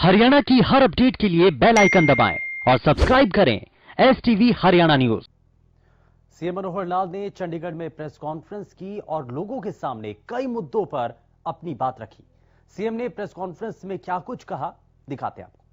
हरियाणा की हर अपडेट के लिए बेल आइकन दबाएं और सब्सक्राइब करें STV Haryana news. CM Manohar Lal ने चंडीगढ़ में प्रेस कॉन्फ्रेंस की और लोगों के सामने कई मुद्दों पर अपनी बात रखी। सीएम ने प्रेस कॉन्फ्रेंस में क्या कुछ कहा, दिखाते हैं आपको।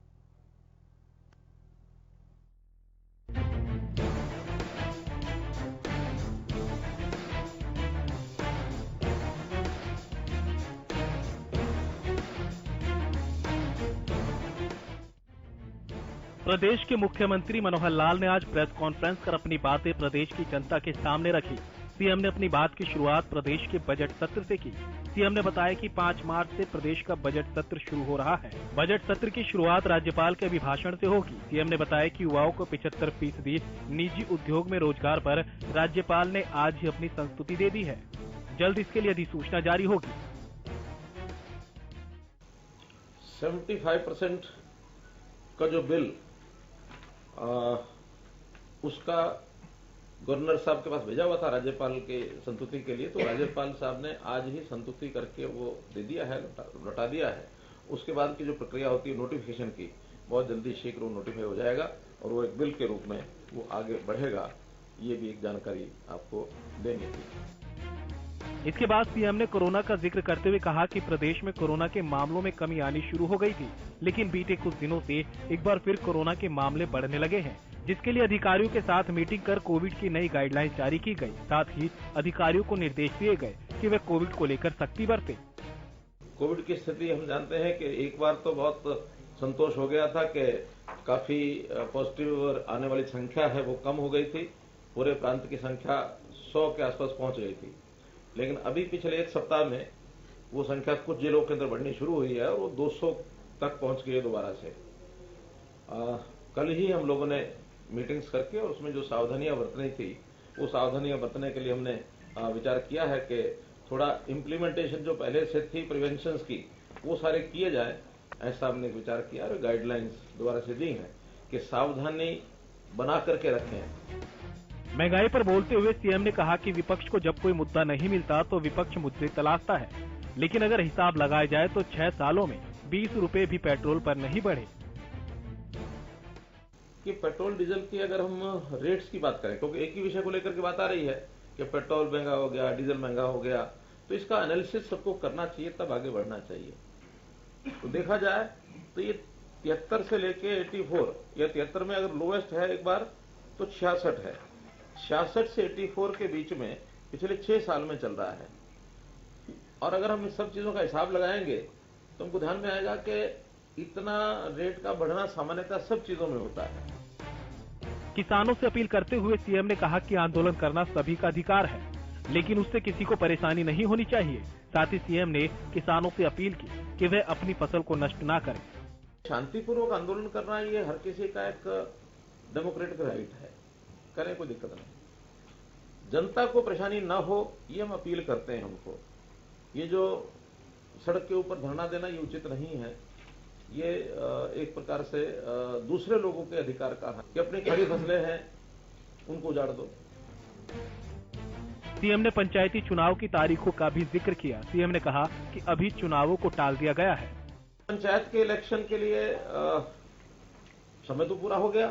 प्रदेश के मुख्यमंत्री मनोहर लाल ने आज प्रेस कॉन्फ्रेंस कर अपनी बातें प्रदेश की जनता के सामने रखी। सीएम ने अपनी बात की शुरुआत प्रदेश के बजट सत्र से की। सीएम ने बताया कि 5 मार्च से प्रदेश का बजट सत्र शुरू हो रहा है। बजट सत्र की शुरुआत राज्यपाल के अभिभाषण से होगी। सीएम ने बताया कि युवाओं को 75% निजी उद्योग में रोजगार पर राज्यपाल ने आज ही अपनी संस्तुति दे दी है। जल्द इसके लिए अधिसूचना जारी होगी। 75% का जो बिल उसका गवर्नर साहब के पास भेजा हुआ था राज्यपाल के संतुति के लिए, तो राज्यपाल साहब ने आज ही संतुति करके वो दे दिया है, लौटा दिया है। उसके बाद की जो प्रक्रिया होती है नोटिफिकेशन की, बहुत जल्दी शीघ्र वो नोटिफाई हो जाएगा और वो एक बिल के रूप में वो आगे बढ़ेगा। ये भी एक जानकारी आपको देनी थी। इसके बाद सीएम ने कोरोना का जिक्र करते हुए कहा कि प्रदेश में कोरोना के मामलों में कमी आनी शुरू हो गई थी, लेकिन बीते कुछ दिनों से एक बार फिर कोरोना के मामले बढ़ने लगे हैं, जिसके लिए अधिकारियों के साथ मीटिंग कर कोविड की नई गाइडलाइंस जारी की गई। साथ ही अधिकारियों को निर्देश दिए गए कि वे कोविड को लेकर सख्ती बरतें। कोविड की स्थिति हम जानते हैं कि एक बार तो बहुत संतोष हो गया था कि काफी पॉजिटिव आने वाली संख्या है वो कम हो गई थी। पूरे प्रांत की संख्या 100 के आसपास पहुंच गई थी, लेकिन अभी पिछले एक सप्ताह में वो संख्या कुछ जिलों के अंदर बढ़नी शुरू हुई है और वो 200 तक पहुंच गई है दोबारा से। कल ही हम लोगों ने मीटिंग्स करके और उसमें जो सावधानियां बरतनी थी वो सावधानियां बरतने के लिए हमने विचार किया है कि थोड़ा इम्प्लीमेंटेशन जो पहले से थी प्रिवेंशन की वो सारे किए जाए, ऐसा हमने विचार किया और गाइडलाइंस दोबारा से दी हैं कि सावधानी बना करके रखें। महंगाई पर बोलते हुए सीएम ने कहा कि विपक्ष को जब कोई मुद्दा नहीं मिलता तो विपक्ष मुद्दे तलाशता है, लेकिन अगर हिसाब लगाया जाए तो 6 सालों में 20 रुपए भी पेट्रोल पर नहीं बढ़े। कि पेट्रोल डीजल की अगर हम रेट्स की बात करें, क्योंकि एक ही विषय को लेकर के बात आ रही है कि पेट्रोल महंगा हो गया, डीजल महंगा हो गया, तो इसका एनालिसिस सबको करना चाहिए, तब आगे बढ़ना चाहिए। तो देखा जाए तो ये 73 से लेके 84 या 73 में अगर लोवेस्ट है एक बार तो 66 है। 66 से 84 के बीच में पिछले 6 साल में चल रहा है। और अगर हम इस सब चीजों का हिसाब लगाएंगे तो हमको ध्यान में आएगा कि इतना रेट का बढ़ना सामान्यतः सब चीजों में होता है। किसानों से अपील करते हुए सीएम ने कहा कि आंदोलन करना सभी का अधिकार है, लेकिन उससे किसी को परेशानी नहीं होनी चाहिए। साथ ही सीएम ने किसानों से अपील की कि वे अपनी फसल को नष्ट ना करें। शांतिपूर्वक आंदोलन करना ये हर किसी का एक डेमोक्रेटिक राइट है, करें, कोई दिक्कत नहीं। जनता को परेशानी ना हो ये हम अपील करते हैं उनको। ये जो सड़क के ऊपर धरना देना ये उचित नहीं है। ये एक प्रकार से दूसरे लोगों के अधिकार का है कि अपनी खड़ी फसलें हैं उनको उजाड़ दो। सीएम ने पंचायती चुनाव की तारीखों का भी जिक्र किया। सीएम ने कहा कि अभी चुनावों को टाल दिया गया है। पंचायत के इलेक्शन के लिए समय तो पूरा हो गया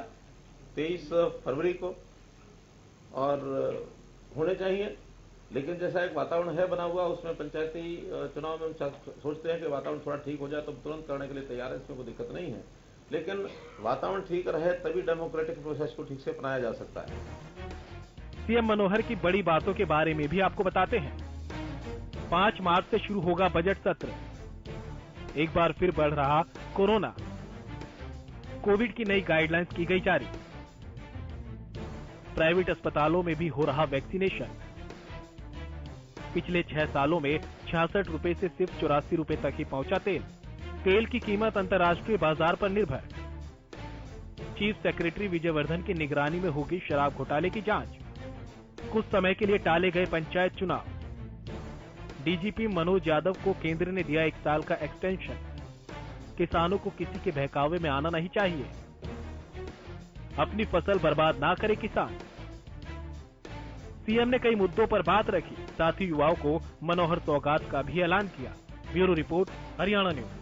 23 फरवरी को और होने चाहिए, लेकिन जैसा एक वातावरण है बना हुआ उसमें पंचायती चुनाव में हम सोचते हैं कि वातावरण थोड़ा ठीक हो जाए तो तुरंत करने के लिए तैयार है, इसमें कोई दिक्कत नहीं है। लेकिन वातावरण ठीक रहे तभी डेमोक्रेटिक प्रोसेस को ठीक से अपनाया जा सकता है। सीएम मनोहर की बड़ी बातों के बारे में भी आपको बताते हैं। 5 मार्च से शुरू होगा बजट सत्र। एक बार फिर बढ़ रहा कोरोना, कोविड की नई गाइडलाइंस की गई जारी। प्राइवेट अस्पतालों में भी हो रहा वैक्सीनेशन। पिछले 6 सालों में 66 रुपए से सिर्फ 84 रुपए तक ही पहुंचा तेल। तेल की कीमत अंतर्राष्ट्रीय बाजार पर निर्भर। चीफ सेक्रेटरी विजय वर्धन की निगरानी में होगी शराब घोटाले की जांच। कुछ समय के लिए टाले गए पंचायत चुनाव। डीजीपी मनोज यादव को केंद्र ने दिया 1 साल का एक्सटेंशन। किसानों को किसी के बहकावे में आना नहीं चाहिए। अपनी फसल बर्बाद ना करे किसान। सीएम ने कई मुद्दों पर बात रखी। साथ ही युवाओं को मनोहर सौगात का भी ऐलान किया। Bureau report, Haryana news.